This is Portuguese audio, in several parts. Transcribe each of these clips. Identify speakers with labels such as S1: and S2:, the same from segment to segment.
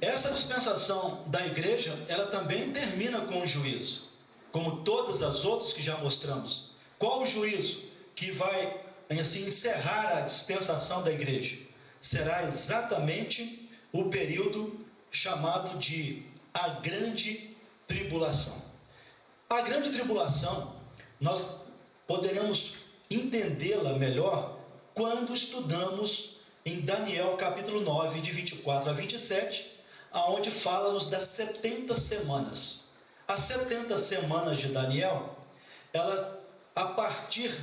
S1: essa dispensação da igreja, ela também termina com o juízo, como todas as outras que já mostramos. Qual o juízo que vai assim encerrar a dispensação da igreja? Será exatamente o período chamado de a grande tribulação. A grande tribulação, nós poderemos entendê-la melhor quando estudamos em Daniel capítulo 9, de 24 a 27, aonde fala-nos das 70 semanas. As 70 semanas de Daniel, elas, a partir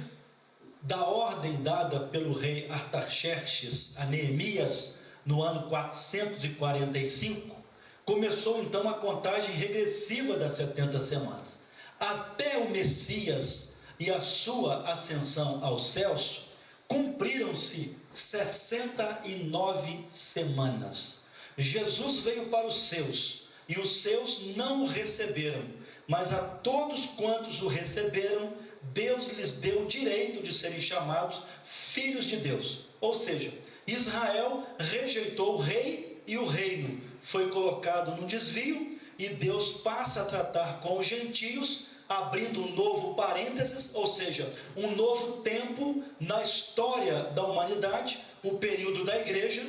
S1: da ordem dada pelo rei Artaxerxes a Neemias, no ano 445, começou então a contagem regressiva das 70 semanas. Até o Messias e a sua ascensão aos céus, cumpriram-se 69 semanas. Jesus veio para os seus, e os seus não o receberam, mas a todos quantos o receberam, Deus lhes deu o direito de serem chamados filhos de Deus. Ou seja, Israel rejeitou o rei e o reino foi colocado no desvio, e Deus passa a tratar com os gentios, abrindo um novo parênteses, ou seja, um novo tempo na história da humanidade, o período da igreja,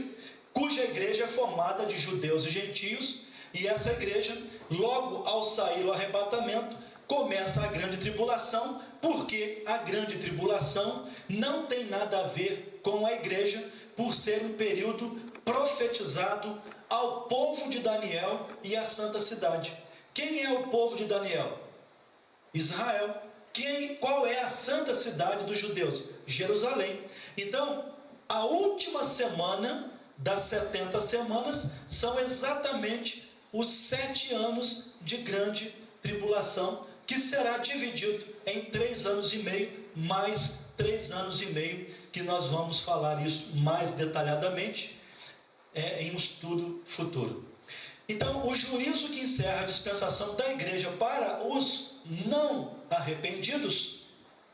S1: cuja igreja é formada de judeus e gentios, e essa igreja, logo ao sair o arrebatamento, começa a grande tribulação, porque a grande tribulação não tem nada a ver com a igreja, por ser um período profetizado ao povo de Daniel e à santa cidade. Quem é o povo de Daniel? Israel. Qual é a santa cidade dos judeus? Jerusalém. Então, a última semana das 70 semanas são exatamente os 7 anos de grande tribulação, que será dividido em 3 anos e meio, mais 3 anos e meio, que nós vamos falar isso mais detalhadamente em um estudo futuro. Então, o juízo que encerra a dispensação da igreja para os não arrependidos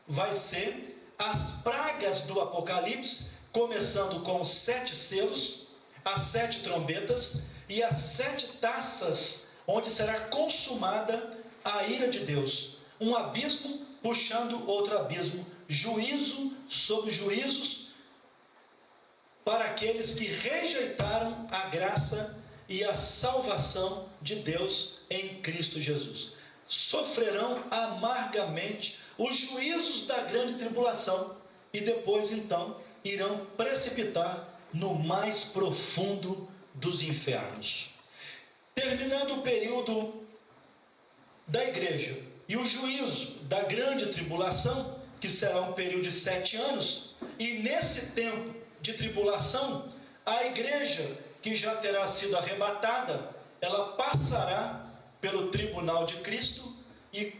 S1: vai ser as pragas do Apocalipse, começando com os 7 selos, as 7 trombetas e as 7 taças, onde será consumada a ira de Deus. Um abismo puxando outro abismo, juízo sobre juízos para aqueles que rejeitaram a graça e a salvação de Deus em Cristo Jesus. Sofrerão amargamente os juízos da grande tribulação e depois então irão precipitar no mais profundo dos infernos. Terminando o período da igreja e o juízo da grande tribulação, que será um período de 7 anos, e nesse tempo de tribulação, a igreja que já terá sido arrebatada, ela passará pelo tribunal de Cristo e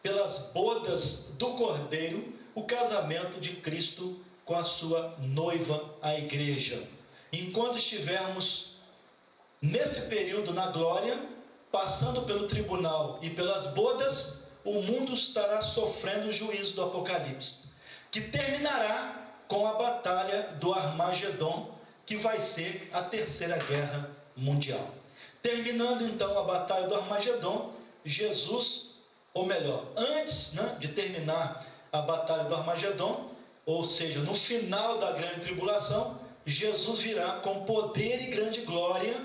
S1: pelas bodas do Cordeiro, o casamento de Cristo com a sua noiva, a igreja. Enquanto estivermos nesse período na glória, passando pelo tribunal e pelas bodas, o mundo estará sofrendo o juízo do Apocalipse, que terminará com a batalha do Armagedon, que vai ser a terceira guerra mundial. Terminando então a batalha do Armagedon, Jesus, ou melhor, antes de terminar a batalha do Armagedon, ou seja, no final da grande tribulação, Jesus virá com poder e grande glória,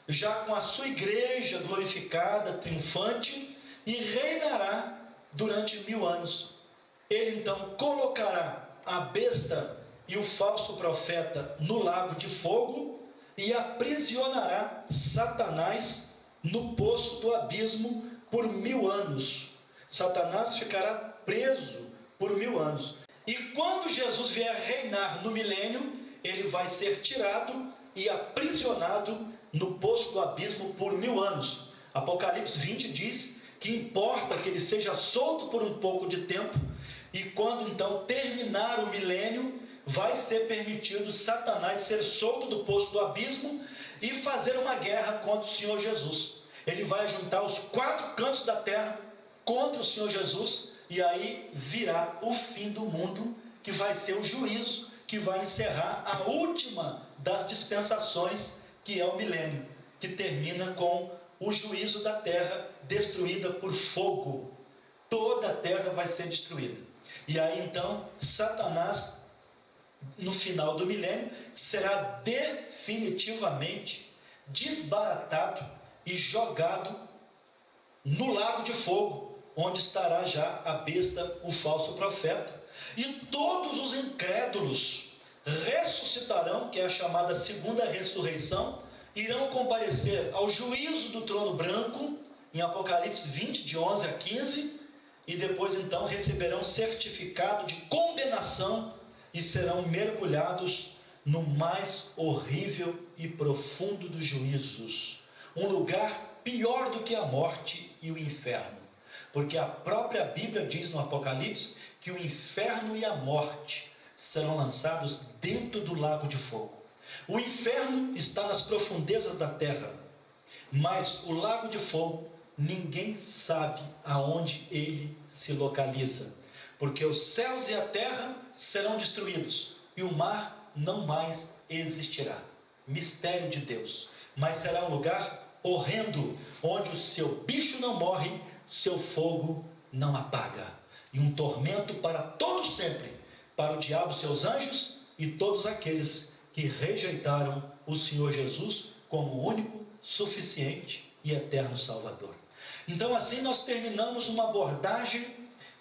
S1: já com a sua igreja glorificada, triunfante, e reinará durante 1000 anos. Ele então colocará a besta e o falso profeta no lago de fogo e aprisionará Satanás no poço do abismo por 1000 anos. Satanás ficará preso por 1000 anos. E quando Jesus vier reinar no milênio, ele vai ser tirado e aprisionado no poço do abismo por 1000 anos. Apocalipse 20 diz que importa que ele seja solto por um pouco de tempo, e quando então terminar o milênio, vai ser permitido Satanás ser solto do poço do abismo e fazer uma guerra contra o Senhor Jesus. Ele vai juntar os 4 cantos da terra contra o Senhor Jesus, e aí virá o fim do mundo, que vai ser o juízo, que vai encerrar a última das dispensações, que é o milênio. que termina com o juízo da terra destruída por fogo. Toda a terra vai ser destruída. E aí então, Satanás, no final do milênio, será definitivamente desbaratado e jogado no lago de fogo, onde estará já a besta, o falso profeta. E todos os incrédulos ressuscitarão, que é a chamada segunda ressurreição, irão comparecer ao juízo do trono branco, em Apocalipse 20, de 11 a 15, e depois então receberão certificado de condenação e serão mergulhados no mais horrível e profundo dos juízos, um lugar pior do que a morte e o inferno, porque a própria Bíblia diz no Apocalipse que o inferno e a morte serão lançados dentro do lago de fogo. O inferno está nas profundezas da terra, mas o lago de fogo, ninguém sabe aonde ele se localiza, porque os céus e a terra serão destruídos e o mar não mais existirá. Mistério de Deus. Mas será um lugar horrendo, onde o seu bicho não morre, seu fogo não apaga, e um tormento para todo sempre, para o diabo, seus anjos e todos aqueles que rejeitaram o Senhor Jesus como único, suficiente e eterno Salvador. Então assim nós terminamos uma abordagem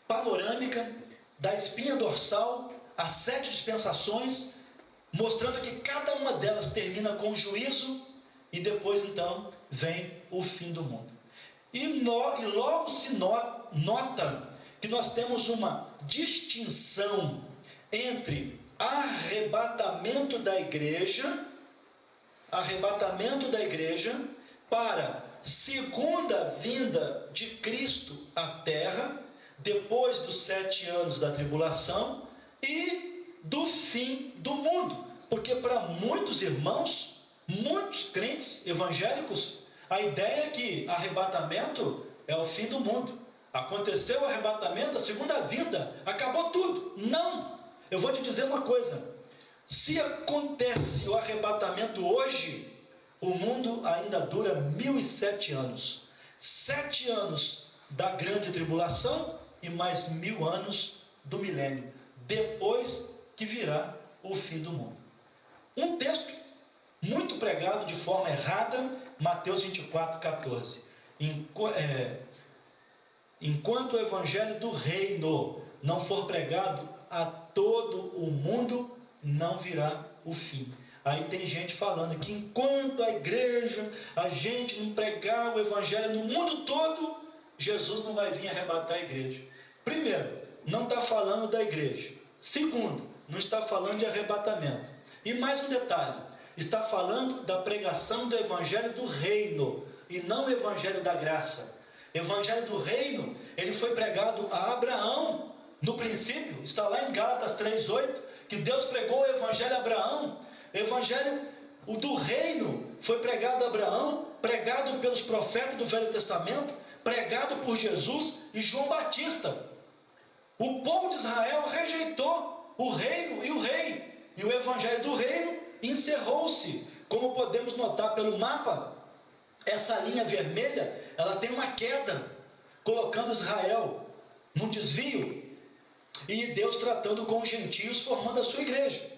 S1: panorâmica da espinha dorsal, as 7 dispensações, mostrando que cada uma delas termina com juízo e depois então vem o fim do mundo. E logo se nota que nós temos uma distinção entre arrebatamento da igreja para segunda vinda de Cristo à terra, depois dos 7 anos da tribulação e do fim do mundo. Porque para muitos irmãos, muitos crentes evangélicos, a ideia é que arrebatamento é o fim do mundo. Aconteceu o arrebatamento, a segunda vinda, acabou tudo. Não! Eu vou te dizer uma coisa: se acontece o arrebatamento hoje, o mundo ainda dura 1007 anos. 7 anos da grande tribulação e mais 1000 anos do milênio, depois que virá o fim do mundo. Um texto muito pregado de forma errada, Mateus 24, 14. Enquanto o evangelho do reino não for pregado a todo o mundo, não virá o fim. Aí tem gente falando que enquanto a igreja, a gente não pregar o evangelho no mundo todo, Jesus não vai vir arrebatar a igreja. Primeiro, não está falando da igreja. Segundo, não está falando de arrebatamento. E mais um detalhe, está falando da pregação do evangelho do reino, e não o evangelho da graça. O evangelho do reino, ele foi pregado a Abraão, no princípio, está lá em Gálatas 3:8, que Deus pregou o evangelho a Abraão. O evangelho do reino foi pregado a Abraão, pregado pelos profetas do Velho Testamento, pregado por Jesus e João Batista. O povo de Israel rejeitou o reino e o rei, e o evangelho do reino encerrou-se. Como podemos notar pelo mapa, essa linha vermelha, ela tem uma queda, colocando Israel num desvio, e Deus tratando com os gentios, formando a sua igreja.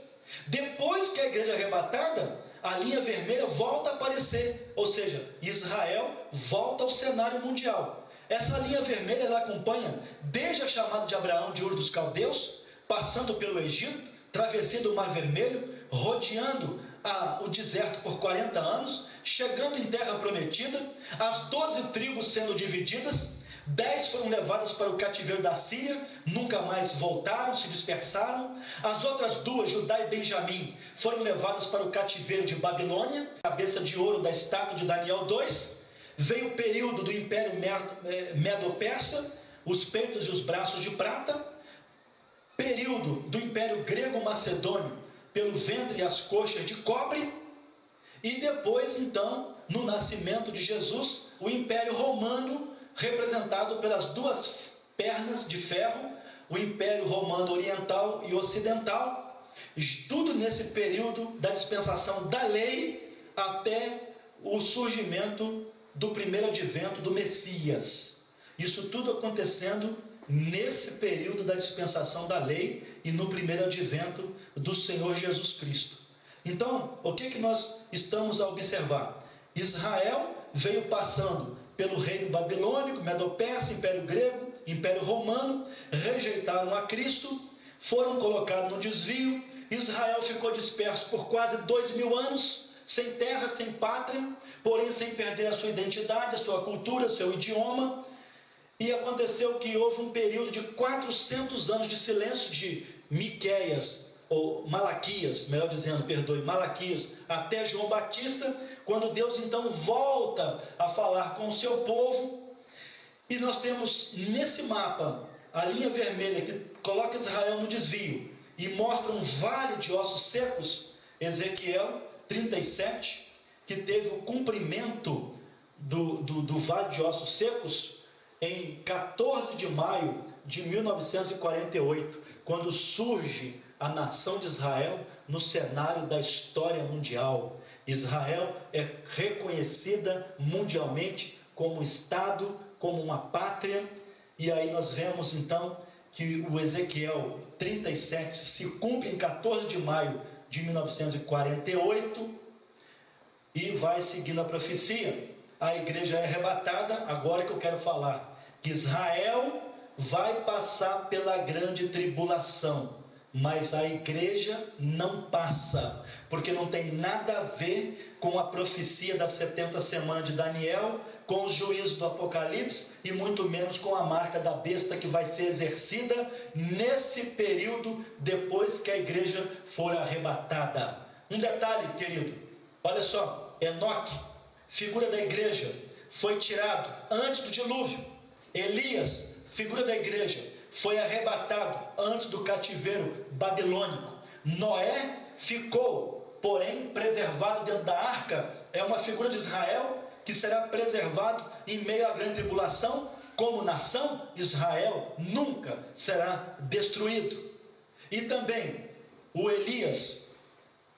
S1: Depois que a igreja é arrebatada, a linha vermelha volta a aparecer, ou seja, Israel volta ao cenário mundial. Essa linha vermelha, ela acompanha desde a chamada de Abraão de Ur dos Caldeus, passando pelo Egito, travessando o Mar Vermelho, rodeando o deserto por 40 anos, chegando em terra prometida, as 12 tribos sendo divididas, 10 foram levadas para o cativeiro da Síria, nunca mais voltaram, se dispersaram. As outras 2, Judá e Benjamim, foram levadas para o cativeiro de Babilônia, cabeça de ouro da estátua de Daniel 2. Veio o período do Império Medo-Persa, os peitos e os braços de prata. Período do Império Grego-Macedônio, pelo ventre e as coxas de cobre. E depois, então, no nascimento de Jesus, o Império Romano, representado pelas 2 pernas de ferro, o Império Romano Oriental e Ocidental, tudo nesse período da dispensação da lei até o surgimento do primeiro advento do Messias. Isso tudo acontecendo nesse período da dispensação da lei e no primeiro advento do Senhor Jesus Cristo. Então, o que nós estamos a observar? Israel veio passando pelo reino babilônico, Medo-Persa, Império Grego, Império Romano, rejeitaram a Cristo, foram colocados no desvio. Israel ficou disperso por quase 2000 anos, sem terra, sem pátria, porém sem perder a sua identidade, a sua cultura, seu idioma. E aconteceu que houve um período de 400 anos de silêncio de Miqueias, ou Malaquias, melhor dizendo, perdoe, Malaquias, até João Batista, quando Deus então volta a falar com o seu povo. E nós temos nesse mapa a linha vermelha que coloca Israel no desvio e mostra um vale de ossos secos, Ezequiel 37, que teve o cumprimento do vale de ossos secos em 14 de maio de 1948, quando surge a nação de Israel no cenário da história mundial. Israel é reconhecida mundialmente como um Estado, como uma pátria, e aí nós vemos então que o Ezequiel 37 se cumpre em 14 de maio de 1948 e vai seguindo a profecia. A igreja é arrebatada. Agora que eu quero falar que Israel vai passar pela grande tribulação, mas a igreja não passa, porque não tem nada a ver com a profecia das 70 semanas de Daniel, com os juízos do Apocalipse, e muito menos com a marca da besta que vai ser exercida nesse período, depois que a igreja for arrebatada. Um detalhe, querido, olha só, Enoque, figura da igreja, foi tirado antes do dilúvio. Elias, figura da igreja, foi arrebatado antes do cativeiro babilônico. Noé ficou, porém, preservado dentro da arca. É uma figura de Israel que será preservado em meio à grande tribulação. Como nação, Israel nunca será destruído. E também o Elias,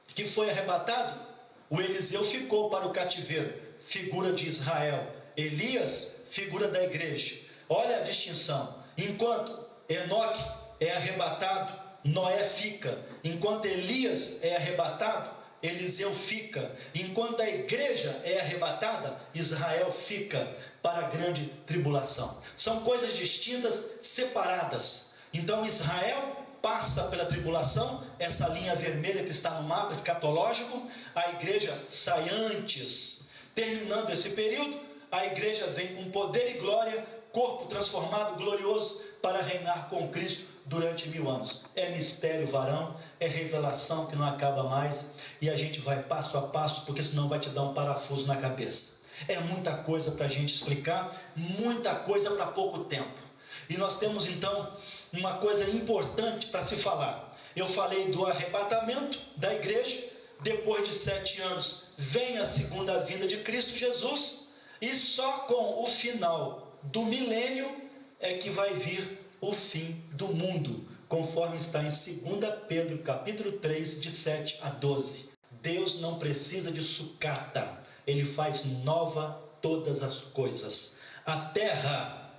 S1: que foi arrebatado, o Eliseu ficou para o cativeiro, figura de Israel. Elias, figura da igreja. Olha a distinção. Enquanto Enoque é arrebatado, Noé fica. Enquanto Elias é arrebatado, Eliseu fica. Enquanto a igreja é arrebatada, Israel fica para a grande tribulação. São coisas distintas, separadas. Então Israel passa pela tribulação, essa linha vermelha que está no mapa escatológico. A igreja sai antes. Terminando esse período, a igreja vem com poder e glória, corpo transformado, glorioso, para reinar com Cristo durante 1000 anos. É mistério, varão, é revelação que não acaba mais, e a gente vai passo a passo, porque senão vai te dar um parafuso na cabeça. É muita coisa para a gente explicar, muita coisa para pouco tempo. E nós temos então uma coisa importante para se falar. Eu falei do arrebatamento da igreja. Depois de 7 anos vem a segunda vinda de Cristo Jesus, e só com o final do milênio é que vai vir o fim do mundo, conforme está em 2 Pedro capítulo 3, de 7 a 12. Deus não precisa de sucata, Ele faz nova todas as coisas. A terra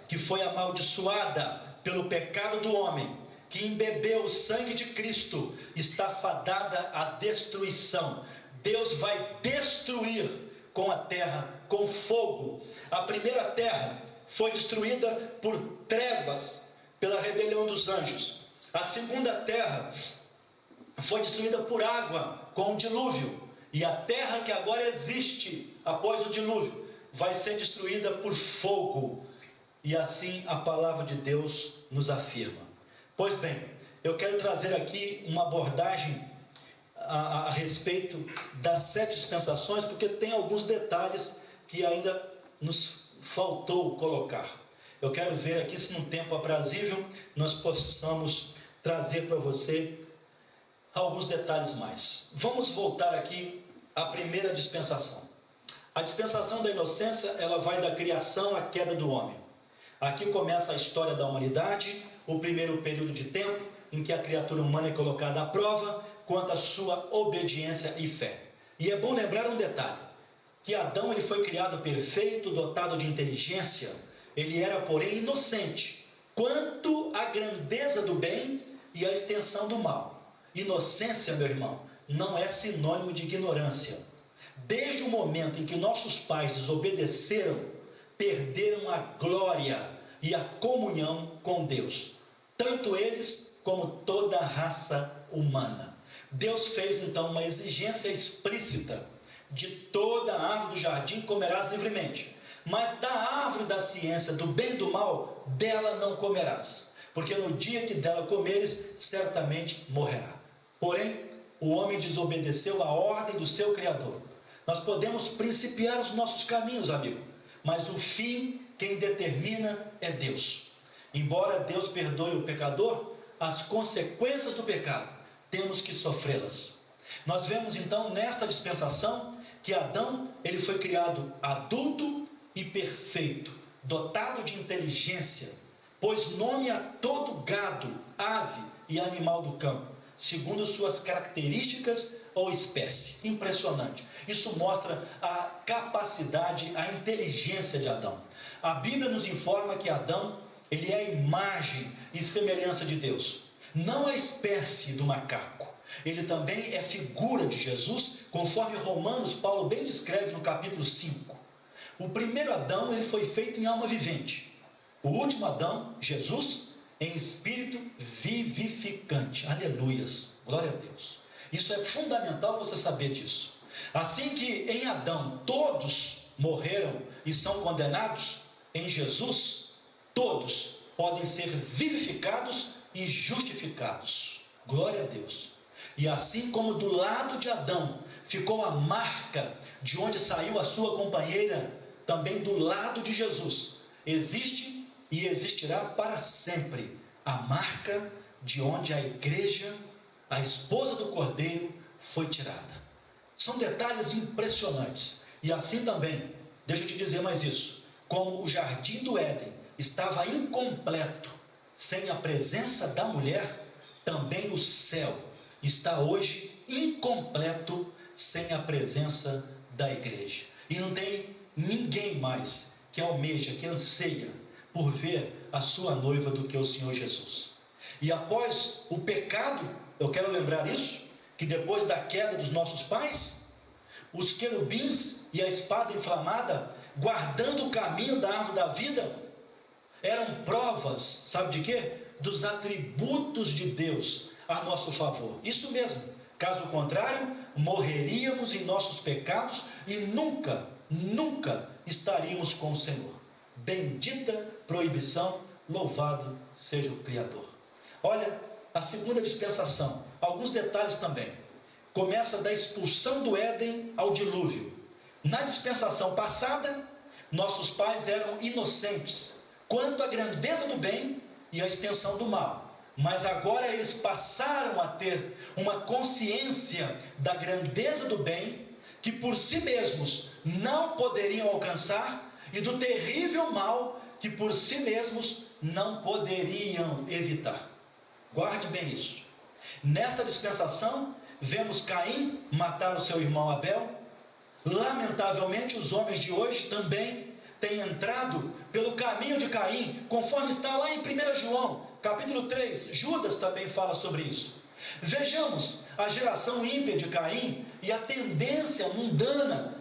S1: que foi amaldiçoada pelo pecado do homem, que embebeu o sangue de Cristo, está fadada à destruição. Deus vai destruir com a terra, com fogo. A primeira terra foi destruída por trevas, pela rebelião dos anjos. A segunda terra foi destruída por água, com o dilúvio. E a terra que agora existe após o dilúvio vai ser destruída por fogo. E assim a palavra de Deus nos afirma. Pois bem, eu quero trazer aqui uma abordagem a respeito das 7 dispensações, porque tem alguns detalhes que ainda nos faltou colocar. Eu quero ver aqui se num tempo aprazível nós possamos trazer para você alguns detalhes mais. Vamos voltar aqui à primeira dispensação. A dispensação da inocência, ela vai da criação à queda do homem. Aqui começa a história da humanidade, o primeiro período de tempo em que a criatura humana é colocada à prova quanto à sua obediência e fé. E é bom lembrar um detalhe, que Adão ele foi criado perfeito, dotado de inteligência, ele era, porém, inocente quanto à grandeza do bem e à extensão do mal. Inocência, meu irmão, não é sinônimo de ignorância. Desde o momento em que nossos pais desobedeceram, perderam a glória e a comunhão com Deus, tanto eles como toda a raça humana. Deus fez então uma exigência explícita: de toda a árvore do jardim comerás livremente, mas da árvore da ciência do bem e do mal, dela não comerás, porque no dia que dela comeres, certamente morrerá. Porém, o homem desobedeceu a ordem do seu Criador. Nós podemos principiar os nossos caminhos, amigo, mas o fim, quem determina é Deus. Embora Deus perdoe o pecador, as consequências do pecado temos que sofrê-las. Nós vemos então nesta dispensação que Adão ele foi criado adulto e perfeito, dotado de inteligência, pôs nome a todo gado, ave e animal do campo, segundo suas características ou espécie. Impressionante. Isso mostra a capacidade, a inteligência de Adão. A Bíblia nos informa que Adão ele é a imagem e semelhança de Deus, não a espécie do macaco. Ele também é figura de Jesus, conforme Romanos, Paulo bem descreve no capítulo 5. O primeiro Adão ele foi feito em alma vivente. O último Adão, Jesus, em espírito vivificante. Aleluias, glória a Deus. Isso é fundamental você saber disso. Assim que em Adão todos morreram e são condenados, em Jesus todos podem ser vivificados e justificados. Glória a Deus. E assim como do lado de Adão ficou a marca de onde saiu a sua companheira, também do lado de Jesus existe e existirá para sempre a marca de onde a igreja, a esposa do Cordeiro, foi tirada. São detalhes impressionantes. E assim também, deixa eu te dizer mais isso, como o jardim do Éden estava incompleto sem a presença da mulher, também o céu está hoje incompleto sem a presença da igreja. E não tem ninguém mais que almeja, que anseia por ver a sua noiva do que o Senhor Jesus. E após o pecado, eu quero lembrar isso, que depois da queda dos nossos pais, os querubins e a espada inflamada, guardando o caminho da árvore da vida, eram provas, sabe de quê? Dos atributos de Deus a nosso favor. Isso mesmo, caso contrário, morreríamos em nossos pecados e nunca estaríamos com o Senhor. Bendita proibição, louvado seja o Criador. Olha, a segunda dispensação, alguns detalhes também. Começa da expulsão do Éden ao dilúvio. Na dispensação passada, nossos pais eram inocentes quanto à grandeza do bem e à extensão do mal. Mas agora eles passaram a ter uma consciência da grandeza do bem, que por si mesmos não poderiam alcançar, e do terrível mal, que por si mesmos não poderiam evitar. Guarde bem isso. Nesta dispensação, vemos Caim matar o seu irmão Abel. Lamentavelmente, os homens de hoje também têm entrado pelo caminho de Caim, conforme está lá em 1 João, capítulo 3, Judas também fala sobre isso. Vejamos a geração ímpia de Caim e a tendência mundana,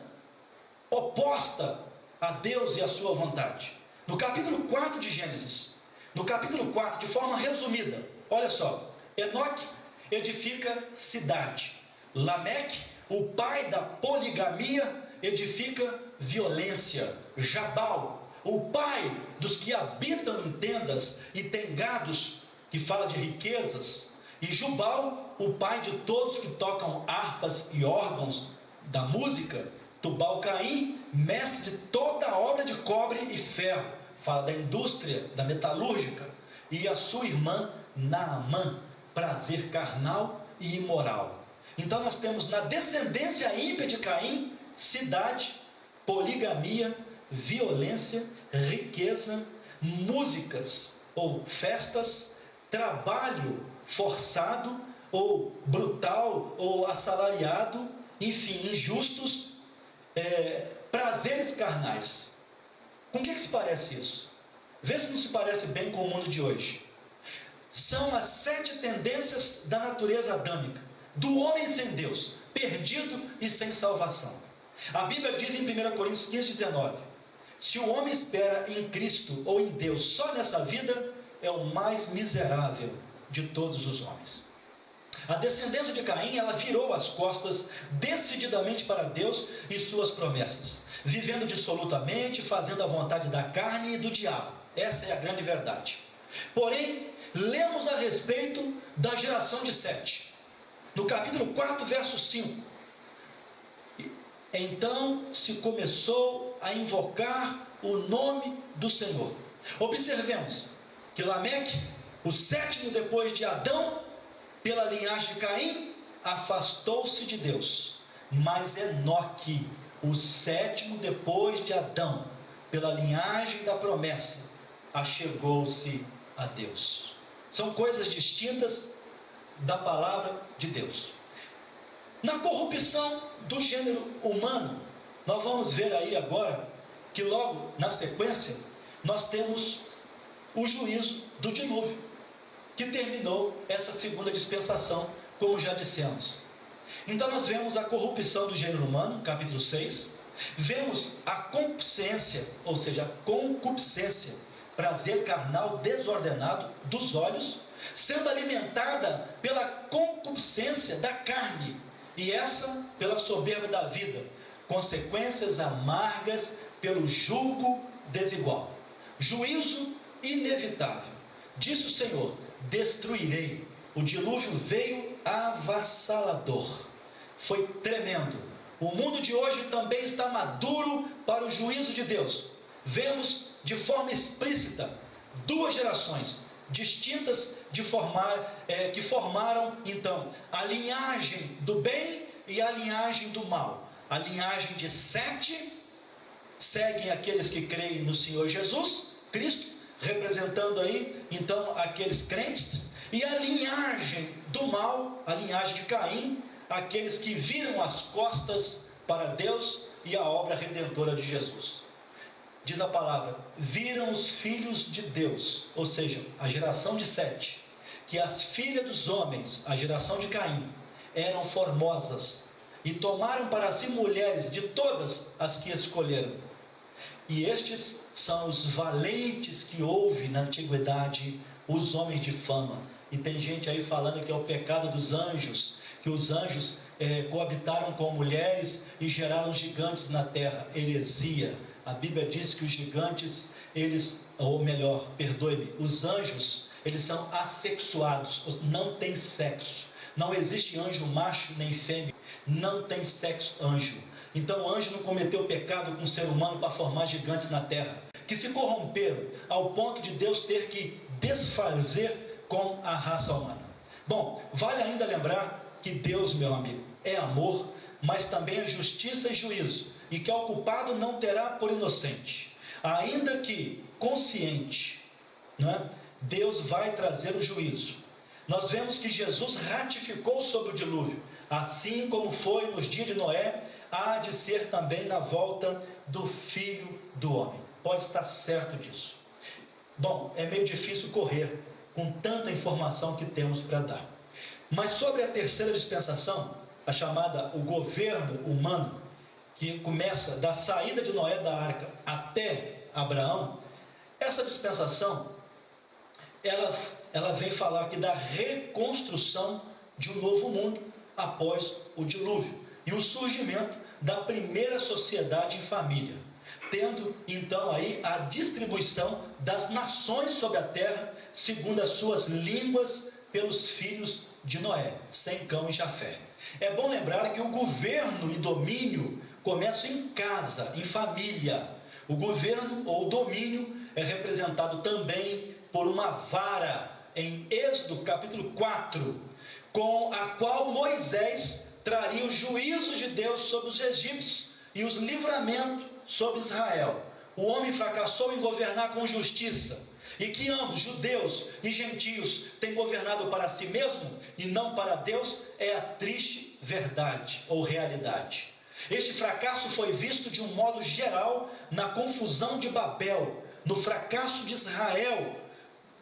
S1: oposta a Deus e a sua vontade. No capítulo 4 de Gênesis, no capítulo 4, de forma resumida, olha só, Enoque edifica cidade, Lameque, o pai da poligamia, edifica violência, Jabal, o pai dos que habitam em tendas e tem gados, que fala de riquezas, e Jubal, o pai de todos que tocam harpas e órgãos da música, Tubal-Caim, mestre de toda a obra de cobre e ferro, fala da indústria, da metalúrgica, e a sua irmã Naamã, prazer carnal e imoral. Então nós temos na descendência ímpia de Caim, cidade, poligamia, violência, riqueza, músicas ou festas, trabalho forçado ou brutal ou assalariado, enfim, injustos, prazeres carnais. Com que se parece isso? Vê se não se parece bem com o mundo de hoje. São as 7 tendências da natureza adâmica, do homem sem Deus, perdido e sem salvação. A Bíblia diz em 1 Coríntios 15, 19: se o homem espera em Cristo ou em Deus só nessa vida, é o mais miserável de todos os homens. A descendência de Caim, ela virou as costas decididamente para Deus e suas promessas, vivendo dissolutamente, fazendo a vontade da carne e do diabo. Essa é a grande verdade. Porém, lemos a respeito da geração de Sete, no capítulo 4, verso 5. Então se começou a invocar o nome do Senhor. Observemos que Lameque, o 7º depois de Adão, pela linhagem de Caim, afastou-se de Deus. Mas Enoque, o 7º depois de Adão, pela linhagem da promessa, achegou-se a Deus. São coisas distintas da palavra de Deus. Na corrupção do gênero humano, nós vamos ver aí agora que logo na sequência nós temos o juízo do dilúvio, que terminou essa segunda dispensação, como já dissemos. Então nós vemos a corrupção do gênero humano, capítulo 6, vemos a concupiscência, ou seja, a concupiscência, prazer carnal desordenado dos olhos, sendo alimentada pela concupiscência da carne, e essa pela soberba da vida, consequências amargas pelo julgo desigual. Juízo inevitável. Disse o Senhor: destruirei. O dilúvio veio avassalador. Foi tremendo. O mundo de hoje também está maduro para o juízo de Deus. Vemos de forma explícita 2 gerações distintas que formaram então a linhagem do bem e a linhagem do mal. A linhagem de Sete seguem aqueles que creem no Senhor Jesus Cristo, representando aí então aqueles crentes, e a linhagem do mal, a linhagem de Caim, aqueles que viram as costas para Deus e a obra redentora de Jesus. Diz a palavra: viram os filhos de Deus, ou seja, a geração de Sete, que as filhas dos homens, a geração de Caim, eram formosas, e tomaram para si mulheres de todas as que escolheram. E estes são os valentes que houve na antiguidade, os homens de fama. E tem gente aí falando que é o pecado dos anjos, que os anjos coabitaram com mulheres e geraram gigantes na terra. Heresia. A Bíblia diz que os gigantes, os anjos, eles são assexuados, não tem sexo. Não existe anjo macho nem fêmea, não tem sexo anjo. Então o anjo não cometeu pecado com o ser humano para formar gigantes na terra, que se corromperam ao ponto de Deus ter que desfazer com a raça humana. Bom, vale ainda lembrar que Deus, meu amigo, é amor, mas também é justiça e juízo, e que ao culpado não terá por inocente. Ainda que consciente, Deus vai trazer o juízo. Nós vemos que Jesus ratificou sobre o dilúvio, assim como foi nos dias de Noé, há de ser também na volta do Filho do Homem. Pode estar certo disso. Bom, é meio difícil correr com tanta informação que temos para dar. Mas sobre a terceira dispensação, a chamada o governo humano, que começa da saída de Noé da arca até Abraão, essa dispensação, ela vem falar aqui da reconstrução de um novo mundo após o dilúvio e o surgimento da primeira sociedade em família, tendo então aí a distribuição das nações sobre a terra segundo as suas línguas pelos filhos de Noé, Sem, Cão e Jafé. É bom lembrar que o governo e domínio começam em casa, em família. O governo ou domínio é representado também por uma vara em Êxodo capítulo 4, com a qual Moisés traria os juízos de Deus sobre os egípcios e os livramentos sobre Israel. O homem fracassou em governar com justiça, e que ambos, judeus e gentios, têm governado para si mesmo e não para Deus, é a triste verdade ou realidade. Este fracasso foi visto de um modo geral na confusão de Babel, no fracasso de Israel,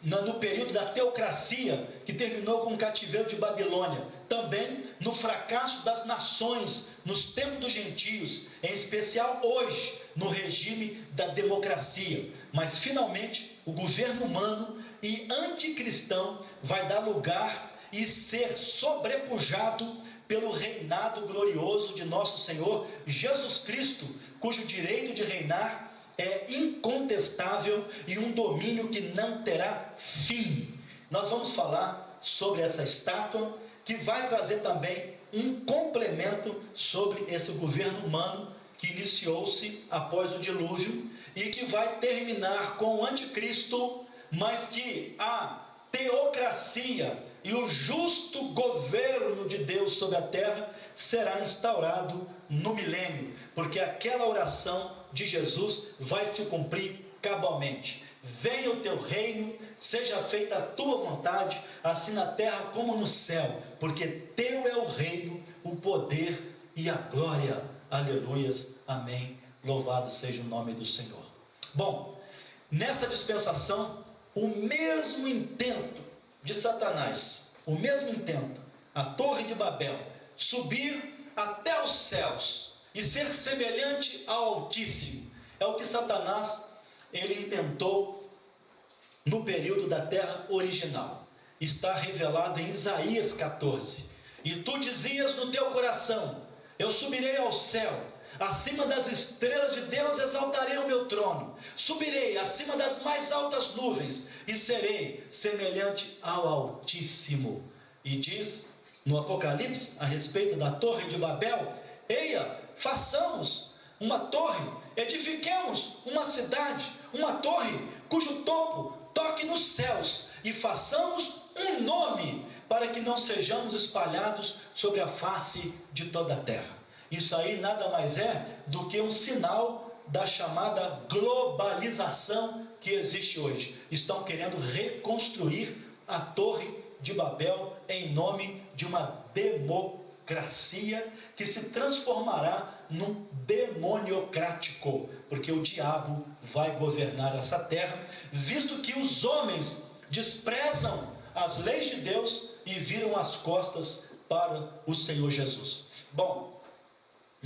S1: no período da teocracia, que terminou com o cativeiro de Babilônia, também no fracasso das nações, nos tempos dos gentios, em especial hoje, no regime da democracia. Mas finalmente, o governo humano e anticristão vai dar lugar e ser sobrepujado pelo reinado glorioso de nosso Senhor Jesus Cristo, cujo direito de reinar é incontestável e um domínio que não terá fim. Nós vamos falar sobre essa estátua, que vai trazer também um complemento sobre esse governo humano que iniciou-se após o dilúvio e que vai terminar com o anticristo, mas que a teocracia e o justo governo de Deus sobre a terra será instaurado no milênio, porque aquela oração de Jesus vai se cumprir cabalmente. Venha o teu reino, seja feita a tua vontade, assim na terra como no céu, porque teu é o reino, o poder e a glória. Aleluias, amém, louvado seja o nome do Senhor. Bom, nesta dispensação, o mesmo intento de Satanás, o mesmo intento, a torre de Babel, subir até os céus e ser semelhante ao Altíssimo, é o que Satanás ele intentou no período da terra original. Está revelado em Isaías 14. E tu dizias no teu coração: eu subirei ao céu, acima das estrelas de Deus exaltarei o meu trono, subirei acima das mais altas nuvens e serei semelhante ao Altíssimo. E diz no Apocalipse a respeito da torre de Babel: eia, façamos uma torre, edifiquemos uma cidade, uma torre cujo topo toque nos céus, e façamos um nome, para que não sejamos espalhados sobre a face de toda a terra. Isso aí nada mais é do que um sinal da chamada globalização que existe hoje. Estão querendo reconstruir a torre de Babel em nome de uma democracia que se transformará num demoniocrático, porque o diabo vai governar essa terra, visto que os homens desprezam as leis de Deus e viram as costas para o Senhor Jesus. Bom,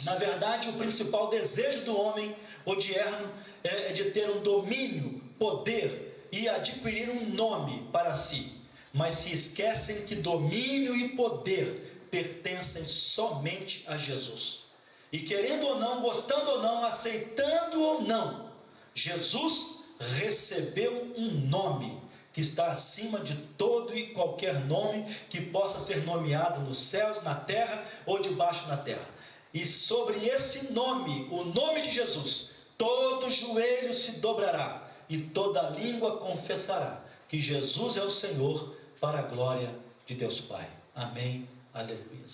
S1: na verdade, o principal desejo do homem odierno é de ter um domínio, poder e adquirir um nome para si, mas se esquecem que domínio e poder pertencem somente a Jesus. E querendo ou não, gostando ou não, aceitando ou não, Jesus recebeu um nome que está acima de todo e qualquer nome que possa ser nomeado nos céus, na terra ou debaixo da terra. E sobre esse nome, o nome de Jesus, todo joelho se dobrará e toda língua confessará que Jesus é o Senhor, para a glória de Deus Pai. Amém, aleluia.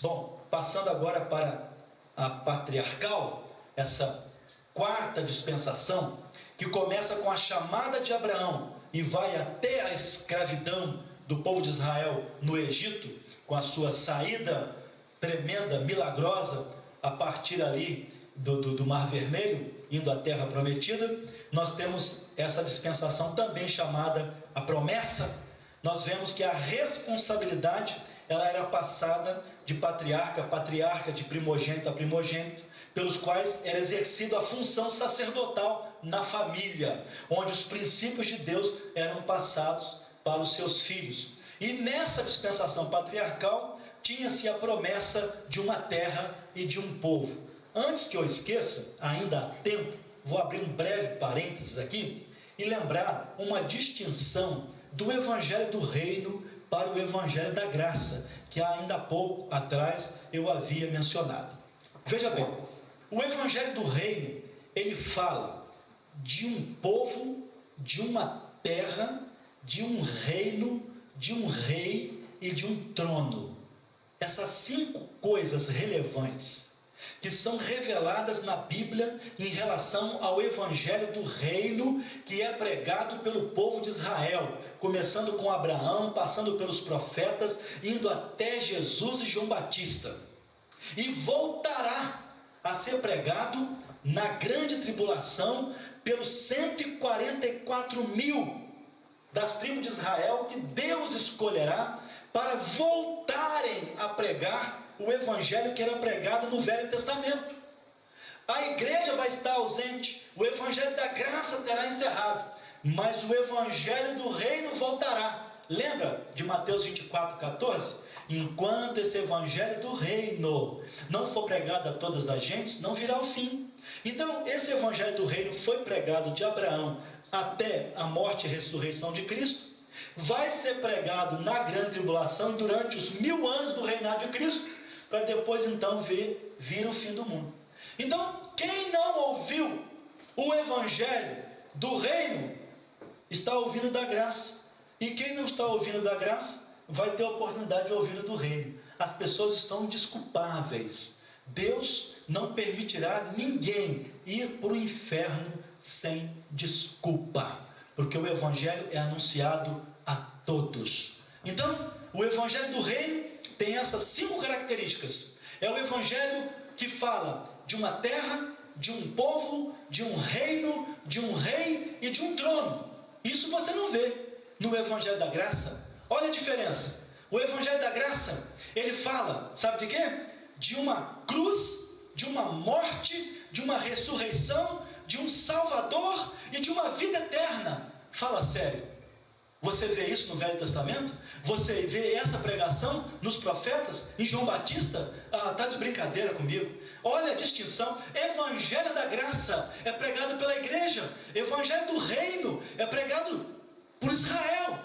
S1: Bom, passando agora para a patriarcal, essa quarta dispensação, que começa com a chamada de Abraão e vai até a escravidão do povo de Israel no Egito, com a sua saída tremenda, milagrosa, a partir ali do Mar Vermelho, indo à terra prometida. Nós temos essa dispensação também chamada a promessa. Nós vemos que a responsabilidade ela era passada de patriarca a patriarca, de primogênito a primogênito, pelos quais era exercida a função sacerdotal na família, onde os princípios de Deus eram passados para os seus filhos. E nessa dispensação patriarcal tinha-se a promessa de uma terra e de um povo. Antes que eu esqueça, ainda há tempo, vou abrir um breve parênteses aqui e lembrar uma distinção do Evangelho do Reino para o Evangelho da Graça, que ainda há pouco atrás eu havia mencionado. Veja bem, o Evangelho do Reino, ele fala de um povo, de uma terra, de um reino, de um rei e de um trono. Essas 5 coisas relevantes. que são reveladas na Bíblia em relação ao Evangelho do Reino que é pregado pelo povo de Israel, começando com Abraão, passando pelos profetas, indo até Jesus e João Batista. E voltará a ser pregado na grande tribulação pelos 144 mil das tribos de Israel que Deus escolherá para voltarem a pregar o Evangelho que era pregado no Velho Testamento. A igreja vai estar ausente, o Evangelho da graça terá encerrado, mas o Evangelho do Reino voltará. Lembra de Mateus 24:14? Enquanto esse Evangelho do Reino não for pregado a todas as gentes, não virá o fim. Então, esse Evangelho do Reino foi pregado de Abraão até a morte e ressurreição de Cristo, vai ser pregado na grande tribulação durante os 1000 anos do reinado de Cristo, para depois então vir o fim do mundo. Então, quem não ouviu o Evangelho do Reino, está ouvindo da graça, e quem não está ouvindo da graça, vai ter a oportunidade de ouvir do Reino. As pessoas estão desculpáveis. Deus não permitirá ninguém ir para o inferno sem desculpa, porque o Evangelho é anunciado a todos. Então, o Evangelho do Reino tem essas 5 características. É o Evangelho que fala de uma terra, de um povo, de um reino, de um rei e de um trono. Isso você não vê no Evangelho da Graça. Olha a diferença. O Evangelho da Graça, ele fala, sabe de quê? De uma cruz, de uma morte, de uma ressurreição, de um Salvador e de uma vida eterna. Fala sério. Você vê isso no Velho Testamento? Você vê essa pregação nos profetas? Em João Batista? Está de brincadeira comigo. Olha a distinção. Evangelho da Graça é pregado pela igreja. Evangelho do Reino é pregado por Israel,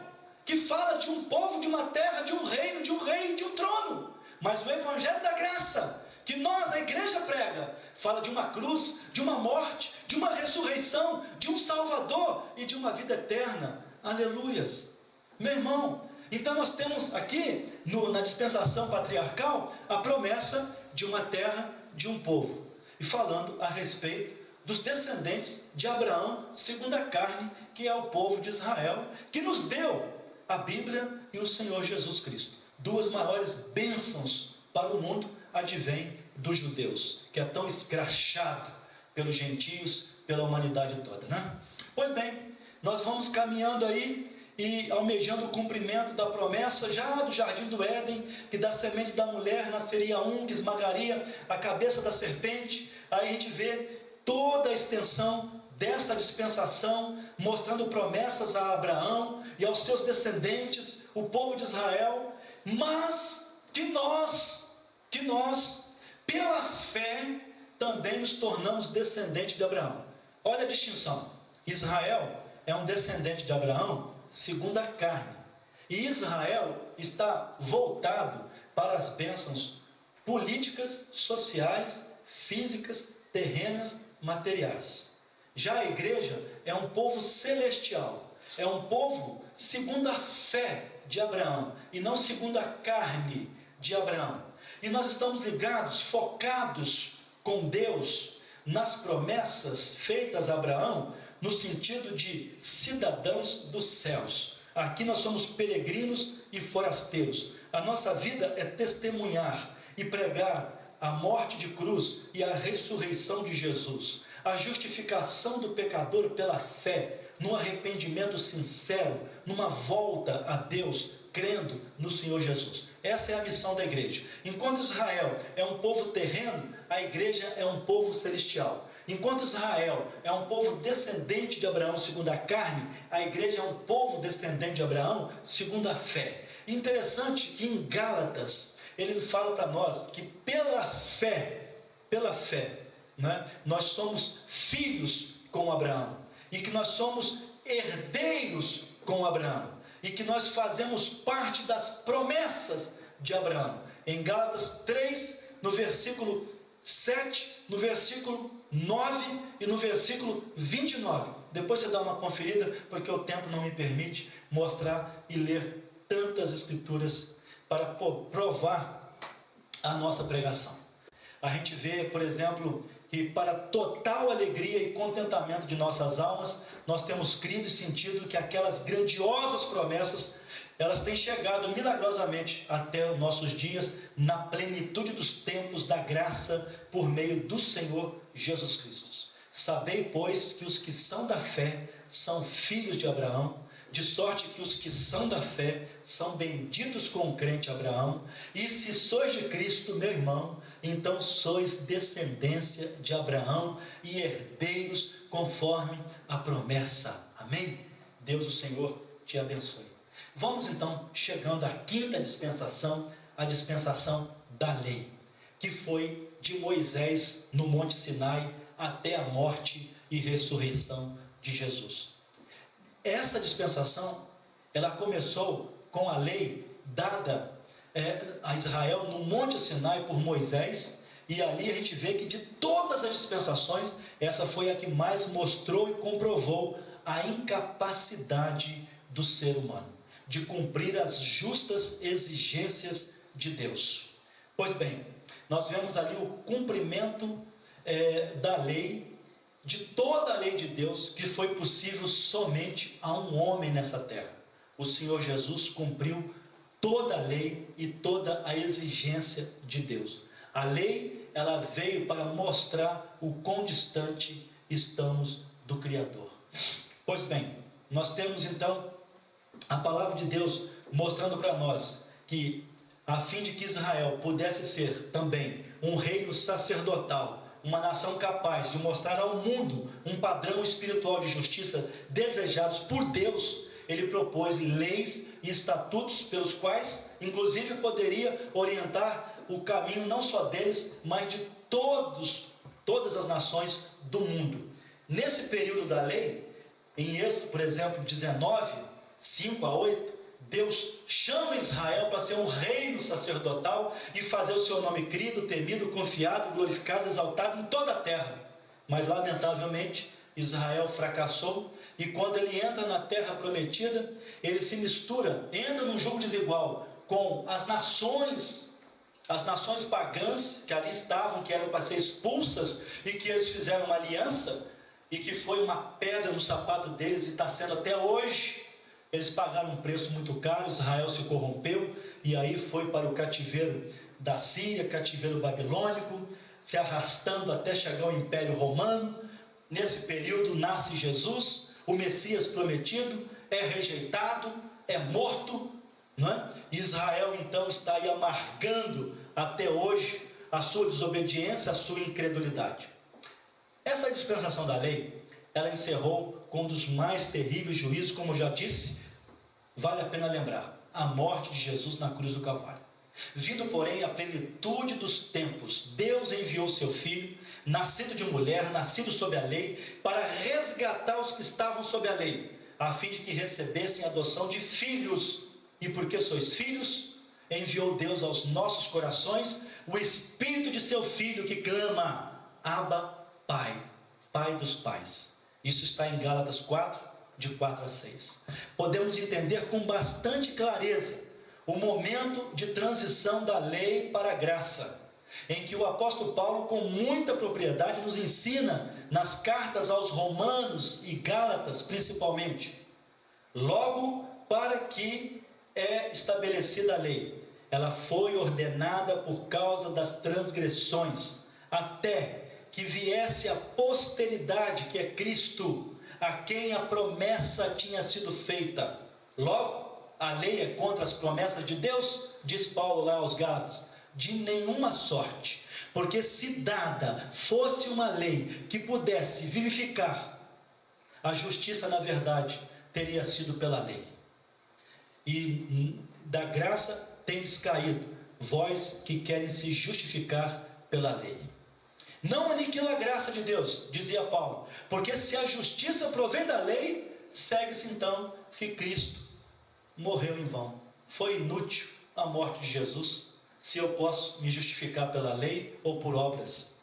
S1: que fala de um povo, de uma terra, de um reino, de um rei, de um trono. Mas o Evangelho da Graça, que nós, a igreja, prega, fala de uma cruz, de uma morte, de uma ressurreição, de um Salvador e de uma vida eterna. Aleluias. Meu irmão, então nós temos aqui na dispensação patriarcal a promessa de uma terra, de um povo, e falando a respeito dos descendentes de Abraão segundo a carne, que é o povo de Israel, que nos deu a Bíblia e o Senhor Jesus Cristo. 2 maiores bênçãos para o mundo advém dos judeus, que é tão escrachado pelos gentios, pela humanidade toda, né? Pois bem, nós vamos caminhando aí e almejando o cumprimento da promessa já do jardim do Éden, que da semente da mulher nasceria um que esmagaria a cabeça da serpente. Aí a gente vê toda a extensão dessa dispensação, mostrando promessas a Abraão e aos seus descendentes, o povo de Israel, mas que nós, pela fé, também nos tornamos descendentes de Abraão. Olha a distinção. Israel é um descendente de Abraão segundo a carne, e Israel está voltado para as bênçãos políticas, sociais, físicas, terrenas, materiais. Já a igreja é um povo celestial, é um povo segundo a fé de Abraão, e não segundo a carne de Abraão. E nós estamos ligados, focados com Deus nas promessas feitas a Abraão, no sentido de cidadãos dos céus. Aqui nós somos peregrinos e forasteiros. A nossa vida é testemunhar e pregar a morte de cruz e a ressurreição de Jesus, a justificação do pecador pela fé, num arrependimento sincero, numa volta a Deus, crendo no Senhor Jesus. Essa é a missão da igreja. Enquanto Israel é um povo terreno, a igreja é um povo celestial. Enquanto Israel é um povo descendente de Abraão segundo a carne, a igreja é um povo descendente de Abraão segundo a fé. Interessante que em Gálatas, ele fala para nós que pela fé, né, nós somos filhos com Abraão, e que nós somos herdeiros com Abraão, e que nós fazemos parte das promessas de Abraão. Em Gálatas 3, no versículo 7, no versículo 9 e no versículo 29. Depois você dá uma conferida, porque o tempo não me permite mostrar e ler tantas escrituras para provar a nossa pregação. a gente vê, por exemplo, que para total alegria e contentamento de nossas almas, nós temos crido e sentido que aquelas grandiosas promessas, elas têm chegado milagrosamente até os nossos dias, na plenitude dos tempos da graça, por meio do Senhor Jesus Cristo. Sabei, pois, que os que são da fé são filhos de Abraão, de sorte que os que são da fé são benditos com o crente Abraão. E se sois de Cristo, meu irmão, então sois descendência de Abraão e herdeiros conforme a promessa. Amém? Deus, o Senhor, te abençoe. Vamos então chegando à quinta dispensação, a dispensação da lei, que foi de Moisés no Monte Sinai até a morte e ressurreição de Jesus. Essa dispensação, ela começou com a lei dada a Israel no Monte Sinai por Moisés, e ali a gente vê que de todas as dispensações, essa foi a que mais mostrou e comprovou a incapacidade do ser humano de cumprir as justas exigências de Deus. Pois bem, nós vemos ali o cumprimento da lei, de toda a lei de Deus, que foi possível somente a um homem nessa terra. O Senhor Jesus cumpriu toda a lei e toda a exigência de Deus. A lei, ela veio para mostrar o quão distante estamos do Criador. Pois bem, nós temos então a palavra de Deus mostrando para nós que, a fim de que Israel pudesse ser também um reino sacerdotal, uma nação capaz de mostrar ao mundo um padrão espiritual de justiça desejados por Deus, ele propôs leis e estatutos pelos quais, inclusive, poderia orientar o caminho não só deles, mas de todas as nações do mundo. Nesse período da lei, em Êxodo, por exemplo, 19, 5 a 8, Deus chama Israel para ser um reino sacerdotal e fazer o seu nome querido, temido, confiado, glorificado, exaltado em toda a terra. Mas, lamentavelmente, Israel fracassou, e quando ele entra na terra prometida, ele se mistura, entra num jogo desigual com as nações pagãs que ali estavam, que eram para ser expulsas, e que eles fizeram uma aliança, e que foi uma pedra no sapato deles, e está sendo até hoje. Eles pagaram um preço muito caro, Israel se corrompeu, e aí foi para o cativeiro da Síria, cativeiro babilônico, se arrastando até chegar ao Império Romano. Nesse período nasce Jesus, o Messias prometido, é rejeitado, é morto, não é? Israel então está aí amargando até hoje a sua desobediência, a sua incredulidade. Essa dispensação da lei, ela encerrou com um dos mais terríveis juízos, como eu já disse, vale a pena lembrar, a morte de Jesus na cruz do Calvário. Vindo, porém, a plenitude dos tempos, Deus enviou seu Filho, nascido de mulher, nascido sob a lei, para resgatar os que estavam sob a lei, a fim de que recebessem a adoção de filhos. E porque sois filhos, enviou Deus aos nossos corações o Espírito de seu Filho, que clama: Abba, Pai, Pai dos pais. Isso está em Gálatas 4, de 4 a 6. Podemos entender com bastante clareza o momento de transição da lei para a graça, em que o apóstolo Paulo, com muita propriedade, nos ensina nas cartas aos Romanos e Gálatas principalmente. Logo, para que é estabelecida a lei, ela foi ordenada por causa das transgressões, até que viesse a posteridade, que é Cristo, a quem a promessa tinha sido feita. Logo, a lei é contra as promessas de Deus? Diz Paulo lá aos Gálatas: de nenhuma sorte, porque se dada fosse uma lei que pudesse vivificar, a justiça, na verdade, teria sido pela lei. E da graça tendes caído, vós que querem se justificar pela lei. Não aniquila a graça de Deus, dizia Paulo, porque se a justiça provém da lei, segue-se então que Cristo morreu em vão. Foi inútil a morte de Jesus, se eu posso me justificar pela lei ou por obras.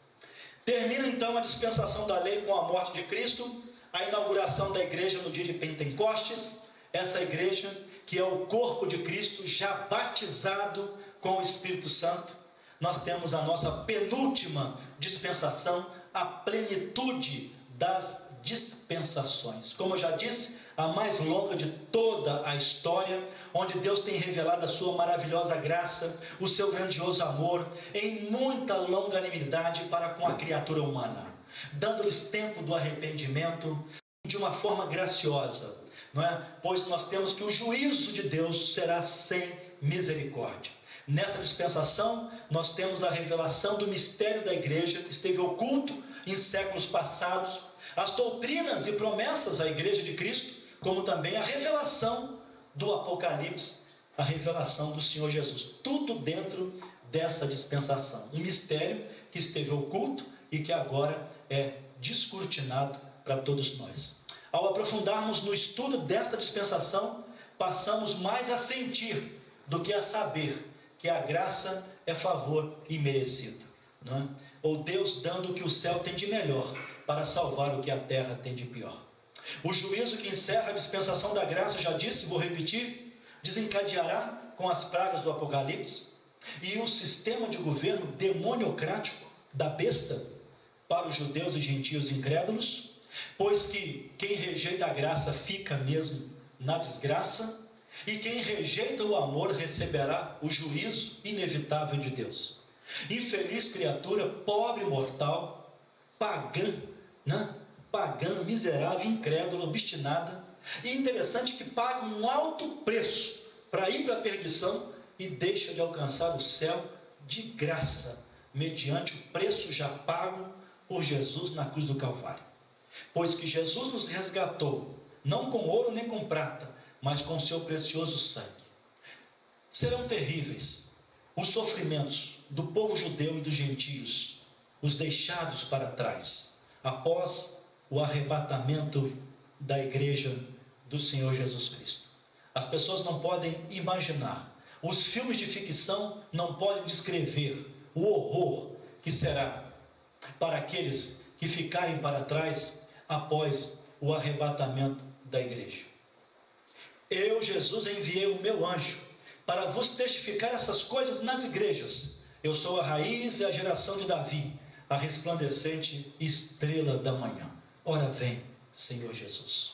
S1: Termina então a dispensação da lei com a morte de Cristo, a inauguração da igreja no dia de Pentecostes, essa igreja que é o corpo de Cristo já batizado com o Espírito Santo, nós temos a nossa penúltima dispensação, a plenitude das dispensações. Como eu já disse, a mais longa de toda a história, onde Deus tem revelado a sua maravilhosa graça, o seu grandioso amor, em muita longanimidade para com a criatura humana, dando-lhes tempo do arrependimento de uma forma graciosa, não é? Pois nós temos que o juízo de Deus será sem misericórdia. Nessa dispensação, nós temos a revelação do mistério da igreja, que esteve oculto em séculos passados, as doutrinas e promessas à igreja de Cristo, como também a revelação do Apocalipse, a revelação do Senhor Jesus. Tudo dentro dessa dispensação. Um mistério que esteve oculto e que agora é descortinado para todos nós. Ao aprofundarmos no estudo desta dispensação, passamos mais a sentir do que a saber que a graça é favor imerecido, não é? Ou Deus dando o que o céu tem de melhor para salvar o que a terra tem de pior. O juízo que encerra a dispensação da graça, já disse, vou repetir, desencadeará com as pragas do Apocalipse e o sistema de governo demoniocrático da besta para os judeus e gentios incrédulos, pois que quem rejeita a graça fica mesmo na desgraça, e quem rejeita o amor receberá o juízo inevitável de Deus. Infeliz criatura, pobre mortal, pagã, né? Pagã, miserável, incrédula, obstinada, e interessante que paga um alto preço para ir para a perdição e deixa de alcançar o céu de graça, mediante o preço já pago por Jesus na cruz do Calvário. Pois que Jesus nos resgatou, não com ouro nem com prata, mas com seu precioso sangue. Serão terríveis os sofrimentos do povo judeu e dos gentios, os deixados para trás, após o arrebatamento da igreja do Senhor Jesus Cristo. As pessoas não podem imaginar, os filmes de ficção não podem descrever o horror que será para aqueles que ficarem para trás após o arrebatamento da igreja. Eu, Jesus, enviei o meu anjo para vos testificar essas coisas nas igrejas. Eu sou a raiz e a geração de Davi, a resplandecente estrela da manhã. Ora vem, Senhor Jesus.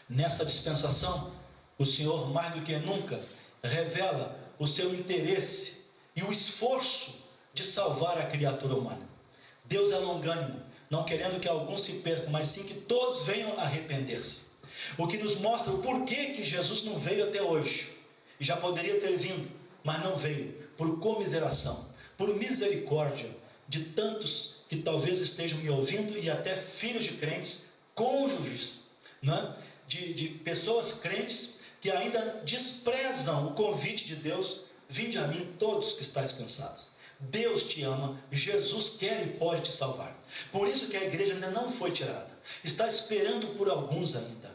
S1: Nessa dispensação, o Senhor, mais do que nunca, revela o seu interesse e o esforço de salvar a criatura humana. Deus é longânimo, não querendo que alguns se percam, mas sim que todos venham a arrepender-se. O que nos mostra o porquê que Jesus não veio até hoje. E já poderia ter vindo, mas não veio. Por comiseração, por misericórdia de tantos que talvez estejam me ouvindo, e até filhos de crentes, cônjuges, né? de pessoas crentes que ainda desprezam o convite de Deus. Vinde a mim todos que estáis cansados. Deus te ama, Jesus quer e pode te salvar. Por isso que a igreja ainda não foi tirada. Está esperando por alguns ainda.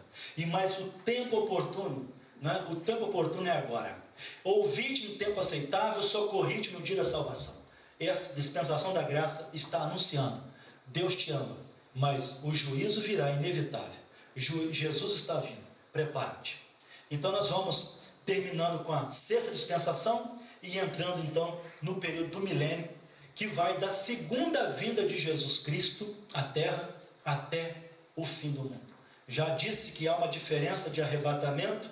S1: Mas o tempo oportuno, né? O tempo oportuno é agora. Ouvite em tempo aceitável, socorrite no dia da salvação. Essa dispensação da graça está anunciando: Deus te ama, mas o juízo virá inevitável. Jesus está vindo, prepara-te. Então nós vamos terminando com a sexta dispensação e entrando então no período do milênio, que vai da segunda vinda de Jesus Cristo à terra até o fim do mundo. Já disse que há uma diferença de arrebatamento.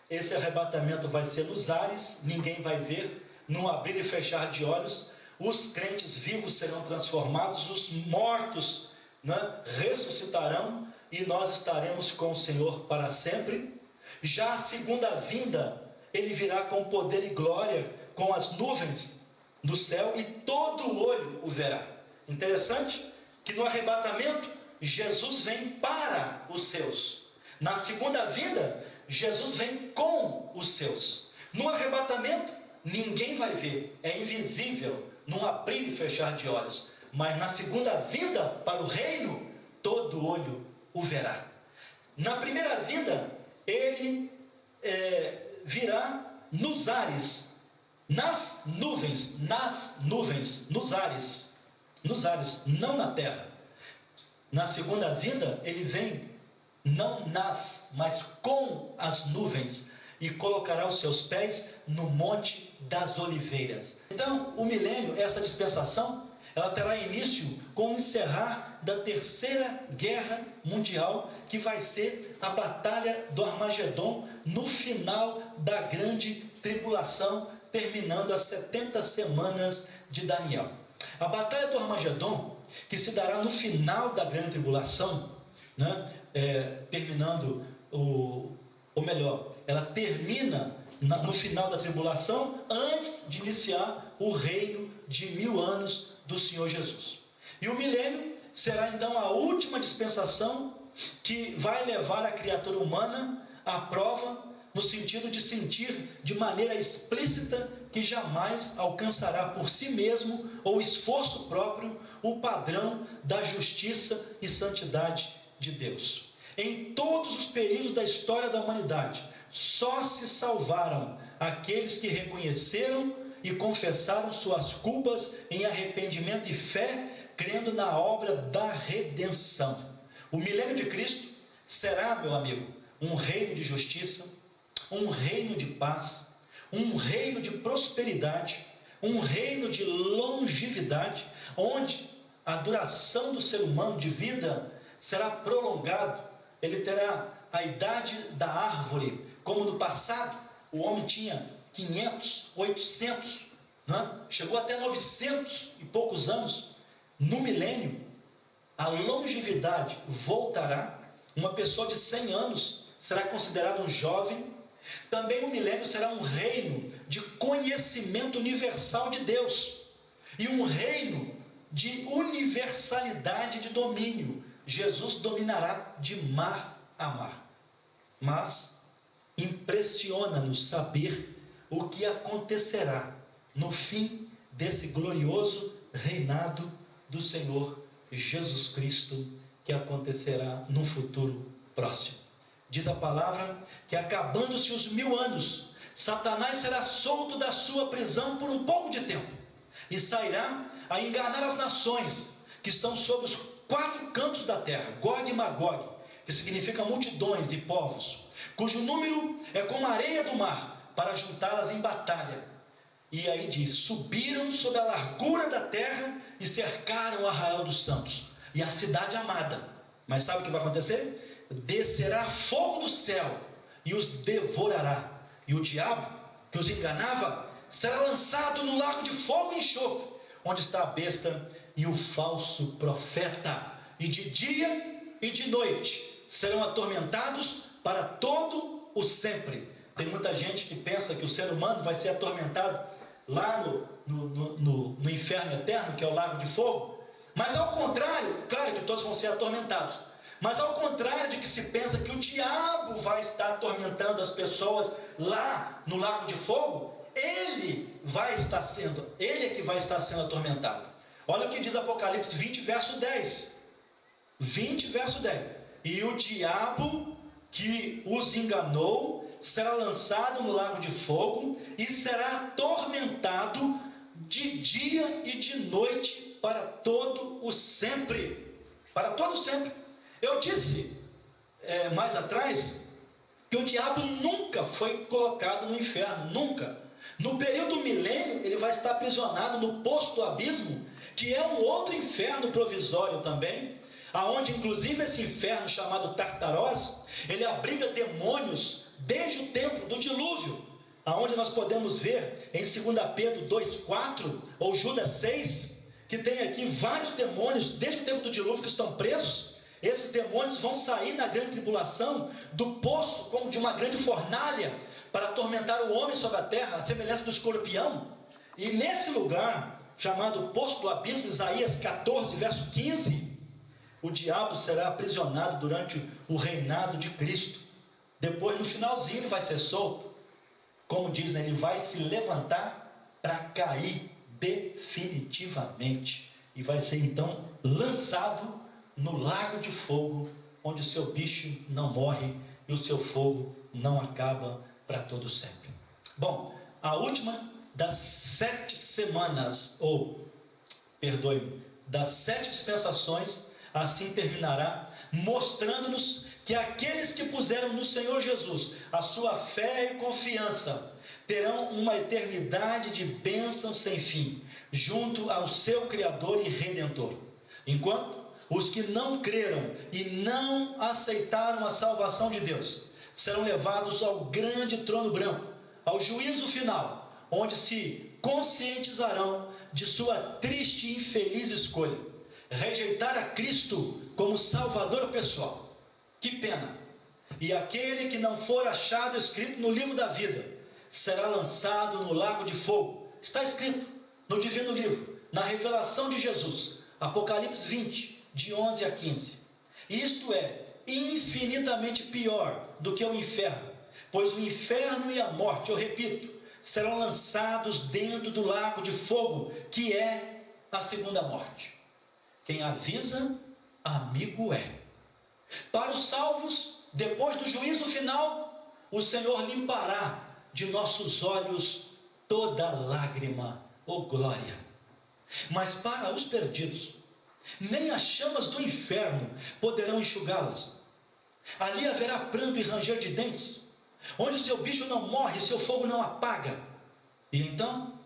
S1: Esse arrebatamento vai ser nos ares, ninguém vai ver, num abrir e fechar de olhos. Os crentes vivos serão transformados, os mortos, né, ressuscitarão, e nós estaremos com o Senhor para sempre. Já a segunda vinda, ele virá com poder e glória, com as nuvens do céu, e todo olho o verá. Interessante que no arrebatamento Jesus vem para os seus. Na segunda vinda, Jesus vem com os seus. No arrebatamento, ninguém vai ver, é invisível, num abrir e fechar de olhos. Mas na segunda vinda para o reino, todo olho o verá. Na primeira vinda, ele virá nos ares, nas nuvens, nos ares, não na terra. Na segunda vinda, ele vem não nas, mas com as nuvens, e colocará os seus pés no Monte das Oliveiras. Então, o milênio, essa dispensação, ela terá início com o encerrar da Terceira Guerra Mundial, que vai ser a Batalha do Armagedon, no final da grande tribulação, terminando as 70 semanas de Daniel. A Batalha do Armagedon, que se dará no final da grande tribulação, né, terminando ela termina no final da tribulação, antes de iniciar o reino de 1000 anos do Senhor Jesus. E o milênio será então a última dispensação que vai levar a criatura humana à prova, no sentido de sentir de maneira explícita que jamais alcançará por si mesmo ou esforço próprio o padrão da justiça e santidade de Deus. Em todos os períodos da história da humanidade, só se salvaram aqueles que reconheceram e confessaram suas culpas em arrependimento e fé, crendo na obra da redenção. O milênio de Cristo será, meu amigo, um reino de justiça, um reino de paz, um reino de prosperidade, um reino de longevidade, onde a duração do ser humano de vida será prolongado. Ele terá a idade da árvore, como no passado o homem tinha 500, 800, né? Chegou até 900 e poucos anos. No milênio, a longevidade voltará. Uma pessoa de 100 anos será considerada um jovem. Também o milênio será um reino de conhecimento universal de Deus e um reino de universalidade de domínio. Jesus dominará de mar a mar. Mas impressiona-nos saber o que acontecerá no fim desse glorioso reinado do Senhor Jesus Cristo, que acontecerá no futuro próximo. Diz a palavra que, acabando-se os 1000 anos, Satanás será solto da sua prisão por um pouco de tempo e sairá a enganar as nações que estão sob os 4 cantos da terra, Gog e Magog, que significa multidões de povos, cujo número é como a areia do mar, para juntá-las em batalha. E aí diz: subiram sobre a largura da terra e cercaram o arraial dos santos e a cidade amada. Mas sabe o que vai acontecer? Descerá fogo do céu e os devorará, e o diabo que os enganava será lançado no lago de fogo e enxofre, onde está a besta e o falso profeta, e de dia e de noite serão atormentados para todo o sempre. Tem muita gente que pensa que o ser humano vai ser atormentado lá no inferno eterno, que é o lago de fogo. Mas ao contrário, claro que todos vão ser atormentados, mas ao contrário de que se pensa que o diabo vai estar atormentando as pessoas lá no lago de fogo, ele é que vai estar sendo atormentado. Olha o que diz Apocalipse 20, verso 10. 20, verso 10. E o diabo que os enganou será lançado no lago de fogo e será atormentado de dia e de noite para todo o sempre. Para todo o sempre. Eu disse mais atrás que o diabo nunca foi colocado no inferno, nunca. No período do milênio ele vai estar aprisionado no poço do abismo, que é um outro inferno provisório também, aonde inclusive esse inferno chamado Tartarós, ele abriga demônios desde o tempo do dilúvio, aonde nós podemos ver em 2 Pedro 2,4 ou Judas 6, que tem aqui vários demônios desde o tempo do dilúvio que estão presos. Esses demônios vão sair na grande tribulação do poço como de uma grande fornalha para atormentar o homem sobre a terra, a semelhança do escorpião. E nesse lugar chamado poço do abismo, Isaías 14, verso 15, o diabo será aprisionado durante o reinado de Cristo. Depois, no finalzinho, ele vai ser solto. Como diz, né? Ele vai se levantar para cair definitivamente. E vai ser então lançado no lago de fogo, onde o seu bicho não morre e o seu fogo não acaba para todo sempre. Bom, a última das 7 semanas, das 7 dispensações, Assim terminará, mostrando-nos que aqueles que puseram no Senhor Jesus a sua fé e confiança terão uma eternidade de bênção sem fim, junto ao seu Criador e Redentor. Enquanto os que não creram e não aceitaram a salvação de Deus serão levados ao grande trono branco, ao juízo final, onde se conscientizarão de sua triste e infeliz escolha: rejeitar a Cristo como Salvador pessoal. Que pena! E aquele que não for achado escrito no livro da vida será lançado no lago de fogo. Está escrito no divino livro, na revelação de Jesus, Apocalipse 20, de 11 a 15. Isto é infinitamente pior do que o inferno, pois o inferno e a morte, eu repito, serão lançados dentro do lago de fogo, que é a segunda morte. Quem avisa, amigo é. Para os salvos, depois do juízo final, o Senhor limpará de nossos olhos toda lágrima, ou glória. Mas para os perdidos, nem as chamas do inferno poderão enxugá-las. Ali haverá pranto e ranger de dentes, onde o seu bicho não morre, seu fogo não apaga. E então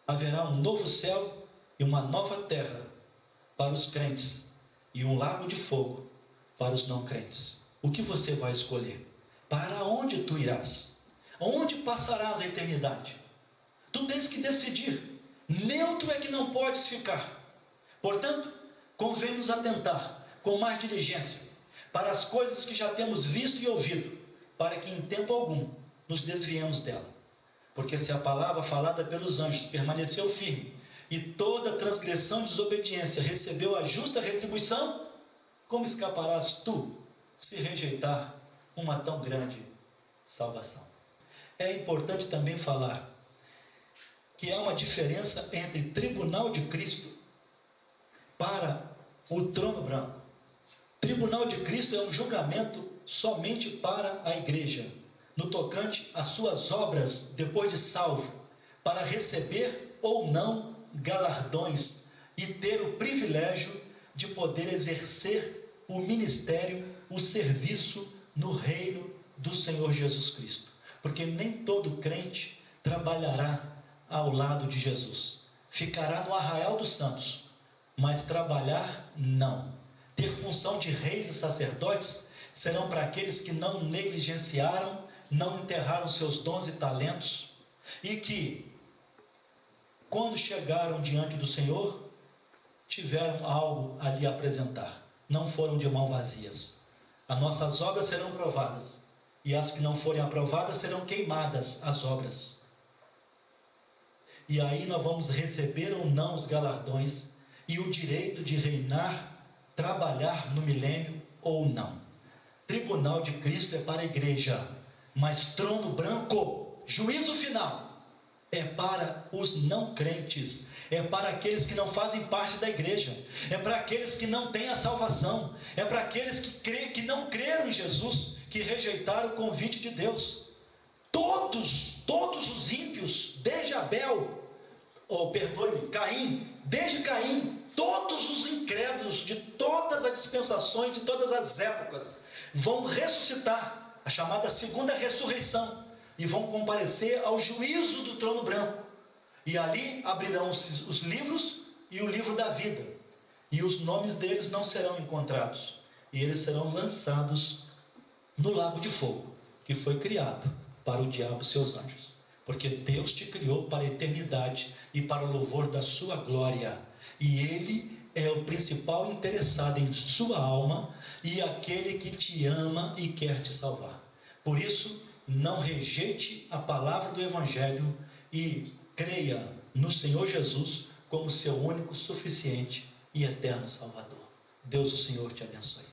S1: haverá um novo céu e uma nova terra para os crentes, e um lago de fogo para os não crentes. O que você vai escolher? Para onde tu irás? Onde passarás a eternidade? Tu tens que decidir. Neutro é que não podes ficar. Portanto, convém nos atentar com mais diligência para as coisas que já temos visto e ouvido, para que em tempo algum nos desviemos dela. Porque se a palavra falada pelos anjos permaneceu firme, e toda transgressão e desobediência recebeu a justa retribuição, como escaparás tu se rejeitar uma tão grande salvação? É importante também falar que há uma diferença entre tribunal de Cristo para o trono branco. Tribunal de Cristo é um julgamento somente para a igreja, no tocante às suas obras depois de salvo, para receber ou não galardões e ter o privilégio de poder exercer o ministério, o serviço no reino do Senhor Jesus Cristo. Porque nem todo crente trabalhará ao lado de Jesus, ficará no arraial dos santos, mas trabalhar não. Ter função de reis e sacerdotes serão para aqueles que não negligenciaram, não enterraram seus dons e talentos, e que, quando chegaram diante do Senhor, tiveram algo ali a apresentar, não foram de mãos vazias. As nossas obras serão provadas, e as que não forem aprovadas serão queimadas as obras. E aí nós vamos receber ou não os galardões e o direito de reinar, trabalhar no milênio ou não. Tribunal de Cristo é para a igreja, mas trono branco, juízo final, é para os não crentes, é para aqueles que não fazem parte da igreja, é para aqueles que não têm a salvação, é para aqueles que não creram em Jesus, que rejeitaram o convite de Deus. Todos os ímpios, desde Abel, Caim, desde Caim, todos os incrédulos de todas as dispensações, de todas as épocas, vão ressuscitar, a chamada segunda ressurreição, e vão comparecer ao juízo do trono branco, e ali abrirão os livros e o livro da vida, e os nomes deles não serão encontrados, e eles serão lançados no lago de fogo, que foi criado para o diabo e seus anjos, porque Deus te criou para a eternidade e para o louvor da sua glória, e Ele é o principal interessado em sua alma e aquele que te ama e quer te salvar. Por isso, não rejeite a palavra do Evangelho e creia no Senhor Jesus como seu único, suficiente e eterno Salvador. Deus, o Senhor, te abençoe.